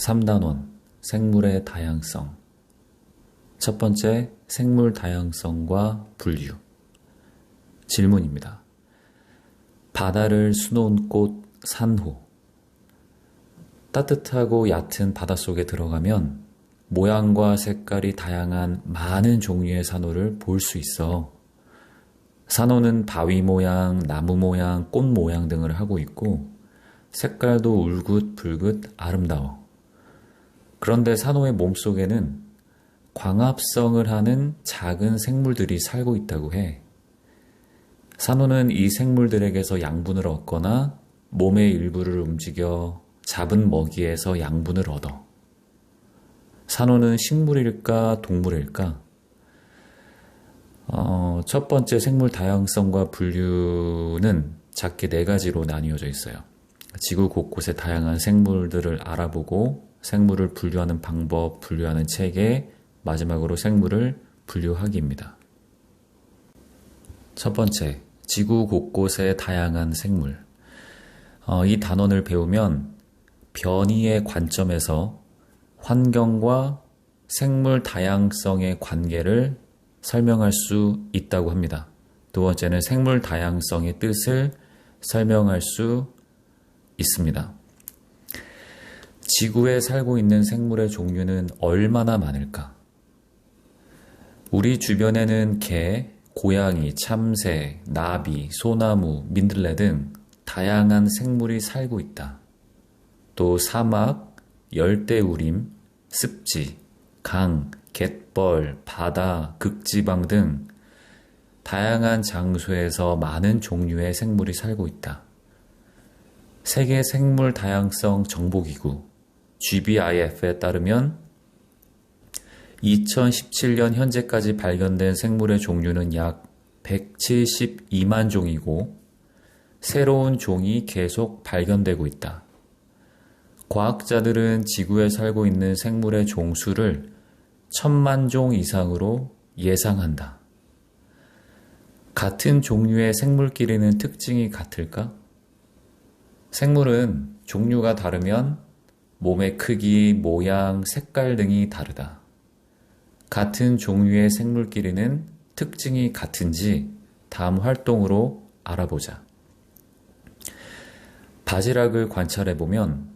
3단원 생물의 다양성. 첫 번째, 생물 다양성과 분류. 질문입니다. 바다를 수놓은 꽃 산호. 따뜻하고 얕은 바닷속에 들어가면 모양과 색깔이 다양한 많은 종류의 산호를 볼 수 있어. 산호는 바위 모양, 나무 모양, 꽃 모양 등을 하고 있고 색깔도 울긋불긋 아름다워. 그런데 산호의 몸속에는 광합성을 하는 작은 생물들이 살고 있다고 해. 산호는 이 생물들에게서 양분을 얻거나 몸의 일부를 움직여 잡은 먹이에서 양분을 얻어. 산호는 식물일까 동물일까? 첫 번째 생물 다양성과 분류는 작게 4가지로 나뉘어져 있어요. 지구 곳곳의 다양한 생물들을 알아보고 생물을 분류하는 방법, 분류하는 체계, 마지막으로 생물을 분류하기입니다. 첫 번째, 지구 곳곳의 다양한 생물. 이 단원을 배우면 변이의 관점에서 환경과 생물 다양성의 관계를 설명할 수 있다고 합니다. 두 번째는 생물 다양성의 뜻을 설명할 수 있습니다. 지구에 살고 있는 생물의 종류는 얼마나 많을까? 우리 주변에는 개, 고양이, 참새, 나비, 소나무, 민들레 등 다양한 생물이 살고 있다. 또 사막, 열대우림, 습지, 강, 갯벌, 바다, 극지방 등 다양한 장소에서 많은 종류의 생물이 살고 있다. 세계 생물 다양성 정보기구 GBIF에 따르면 2017년 현재까지 발견된 생물의 종류는 약 172만 종이고 새로운 종이 계속 발견되고 있다. 과학자들은 지구에 살고 있는 생물의 종수를 1000만 종 이상으로 예상한다. 같은 종류의 생물끼리는 특징이 같을까? 생물은 종류가 다르면 몸의 크기, 모양, 색깔 등이 다르다. 같은 종류의 생물끼리는 특징이 같은지 다음 활동으로 알아보자. 바지락을 관찰해보면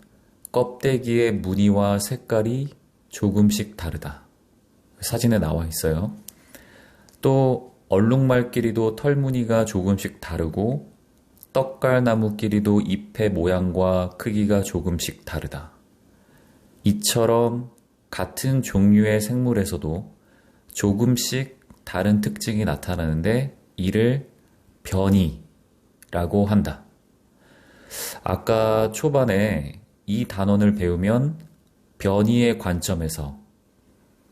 껍데기의 무늬와 색깔이 조금씩 다르다. 사진에 나와 있어요. 또 얼룩말끼리도 털무늬가 조금씩 다르고 떡갈나무끼리도 잎의 모양과 크기가 조금씩 다르다. 이처럼 같은 종류의 생물에서도 조금씩 다른 특징이 나타나는데 이를 변이라고 한다. 아까 초반에 이 단원을 배우면 변이의 관점에서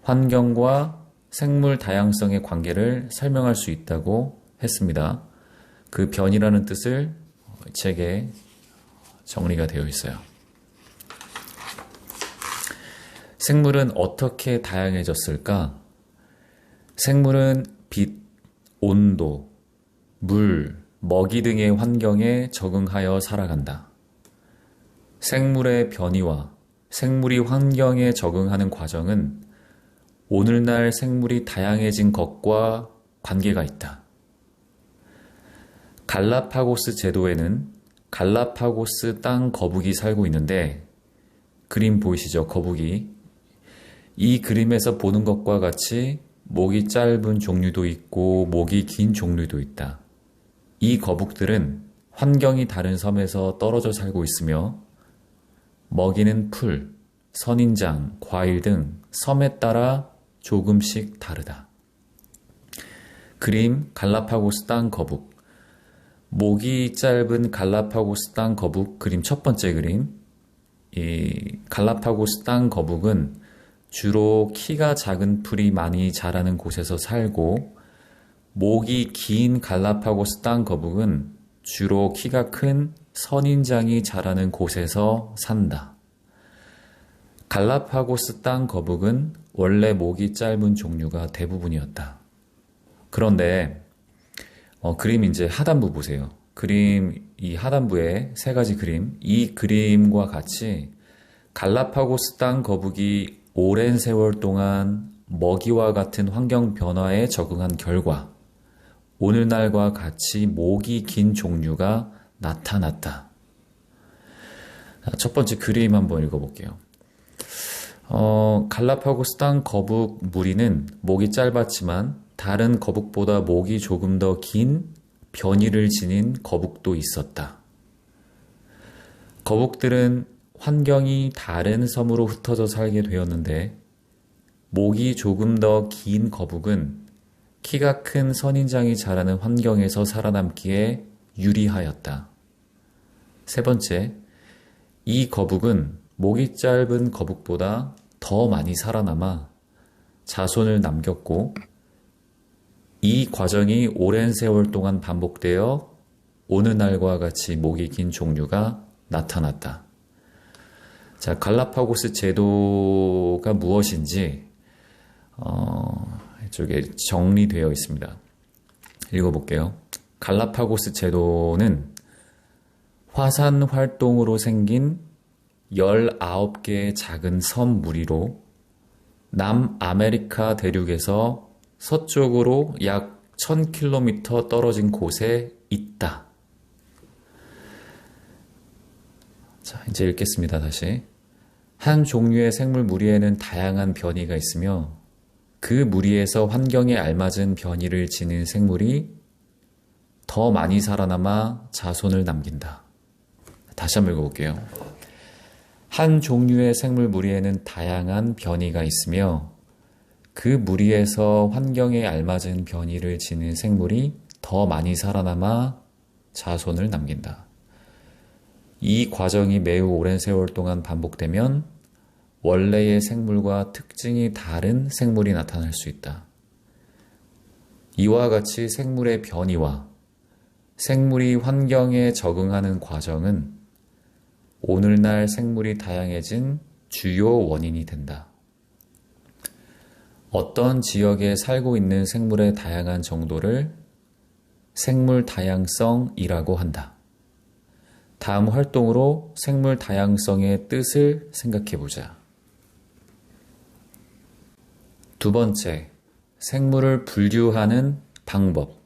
환경과 생물 다양성의 관계를 설명할 수 있다고 했습니다. 그 변이라는 뜻을 책에 정리가 되어 있어요. 생물은 어떻게 다양해졌을까? 생물은 빛, 온도, 물, 먹이 등의 환경에 적응하여 살아간다. 생물의 변이와 생물이 환경에 적응하는 과정은 오늘날 생물이 다양해진 것과 관계가 있다. 갈라파고스 제도에는 갈라파고스 땅 거북이 살고 있는데 그림 보이시죠? 거북이. 이 그림에서 보는 것과 같이 목이 짧은 종류도 있고 목이 긴 종류도 있다. 이 거북들은 환경이 다른 섬에서 떨어져 살고 있으며 먹이는 풀, 선인장, 과일 등 섬에 따라 조금씩 다르다. 그림 갈라파고스 땅 거북. 목이 짧은 갈라파고스 땅 거북 그림 첫 번째 그림. 이 갈라파고스 땅 거북은 주로 키가 작은 풀이 많이 자라는 곳에서 살고 목이 긴 갈라파고스 땅 거북은 주로 키가 큰 선인장이 자라는 곳에서 산다. 갈라파고스 땅 거북은 원래 목이 짧은 종류가 대부분이었다. 그런데 그림 이제 하단부 보세요. 그림 이 하단부에 3가지 그림, 이 그림과 같이 갈라파고스 땅 거북이 오랜 세월 동안 먹이와 같은 환경 변화에 적응한 결과 오늘날과 같이 목이 긴 종류가 나타났다. 첫 번째 그림 한번 읽어볼게요. 갈라파고스 땅 거북 무리는 목이 짧았지만 다른 거북보다 목이 조금 더 긴 변이를 지닌 거북도 있었다. 거북들은 환경이 다른 섬으로 흩어져 살게 되었는데 목이 조금 더 긴 거북은 키가 큰 선인장이 자라는 환경에서 살아남기에 유리하였다. 세 번째, 이 거북은 목이 짧은 거북보다 더 많이 살아남아 자손을 남겼고 이 과정이 오랜 세월 동안 반복되어 오늘날과 같이 목이 긴 종류가 나타났다. 자, 갈라파고스 제도가 무엇인지 이쪽에 정리되어 있습니다. 읽어볼게요. 갈라파고스 제도는 화산 활동으로 생긴 19개의 작은 섬 무리로 남아메리카 대륙에서 서쪽으로 약 1000km 떨어진 곳에 있다. 자, 이제 읽겠습니다. 다시. 한 종류의 생물 무리에는 다양한 변이가 있으며 그 무리에서 환경에 알맞은 변이를 지닌 생물이 더 많이 살아남아 자손을 남긴다. 다시 한번 읽어볼게요. 한 종류의 생물 무리에는 다양한 변이가 있으며 그 무리에서 환경에 알맞은 변이를 지닌 생물이 더 많이 살아남아 자손을 남긴다. 이 과정이 매우 오랜 세월 동안 반복되면 원래의 생물과 특징이 다른 생물이 나타날 수 있다. 이와 같이 생물의 변이와 생물이 환경에 적응하는 과정은 오늘날 생물이 다양해진 주요 원인이 된다. 어떤 지역에 살고 있는 생물의 다양한 정도를 생물 다양성이라고 한다. 다음 활동으로 생물 다양성의 뜻을 생각해 보자. 두 번째, 생물을 분류하는 방법.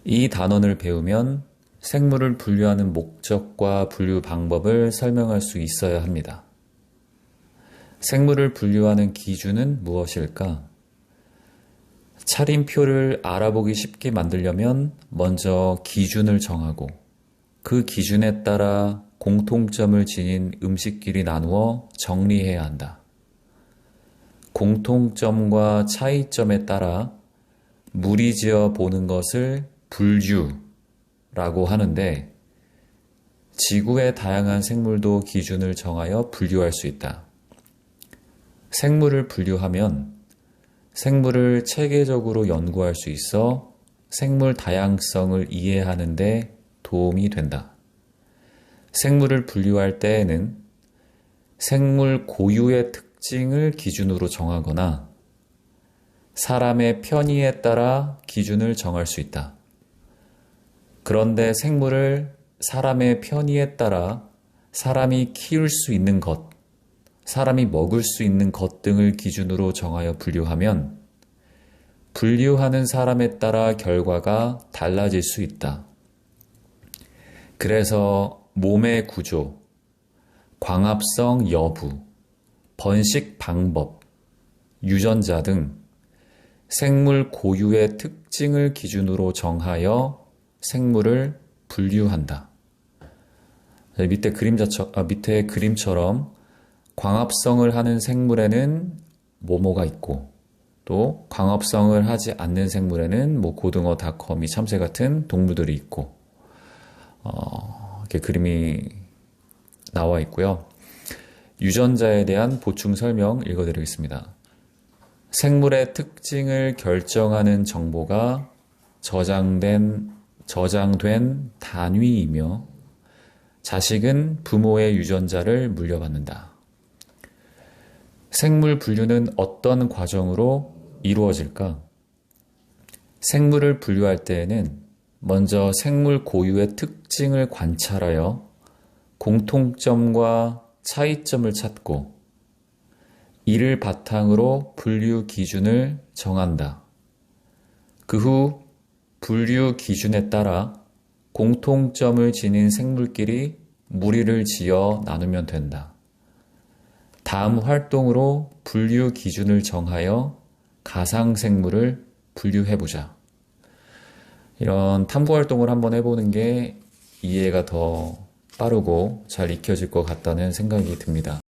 이 단원을 배우면 생물을 분류하는 목적과 분류 방법을 설명할 수 있어야 합니다. 생물을 분류하는 기준은 무엇일까? 차림표를 알아보기 쉽게 만들려면 먼저 기준을 정하고 그 기준에 따라 공통점을 지닌 음식끼리 나누어 정리해야 한다. 공통점과 차이점에 따라 무리지어 보는 것을 분류라고 하는데 지구의 다양한 생물도 기준을 정하여 분류할 수 있다. 생물을 분류하면 생물을 체계적으로 연구할 수 있어 생물 다양성을 이해하는 데 도움이 된다. 생물을 분류할 때에는 생물 고유의 특징을 기준으로 정하거나 사람의 편의에 따라 기준을 정할 수 있다. 그런데 생물을 사람의 편의에 따라 사람이 키울 수 있는 것, 사람이 먹을 수 있는 것 등을 기준으로 정하여 분류하면 분류하는 사람에 따라 결과가 달라질 수 있다. 그래서 몸의 구조, 광합성 여부, 번식 방법, 유전자 등 생물 고유의 특징을 기준으로 정하여 생물을 분류한다. 밑에 그림처럼 광합성을 하는 생물에는 뭐뭐가 있고 또 광합성을 하지 않는 생물에는 고등어, 닭, 거미, 참새 같은 동물들이 있고 이렇게 그림이 나와 있고요. 유전자에 대한 보충 설명 읽어드리겠습니다. 생물의 특징을 결정하는 정보가 저장된 단위이며 자식은 부모의 유전자를 물려받는다. 생물 분류는 어떤 과정으로 이루어질까? 생물을 분류할 때에는 먼저 생물 고유의 특징을 관찰하여 공통점과 차이점을 찾고 이를 바탕으로 분류 기준을 정한다. 그 후 분류 기준에 따라 공통점을 지닌 생물끼리 무리를 지어 나누면 된다. 다음 활동으로 분류 기준을 정하여 가상생물을 분류해보자. 이런 탐구 활동을 한번 해보는 게 이해가 더 빠르고 잘 익혀질 것 같다는 생각이 듭니다.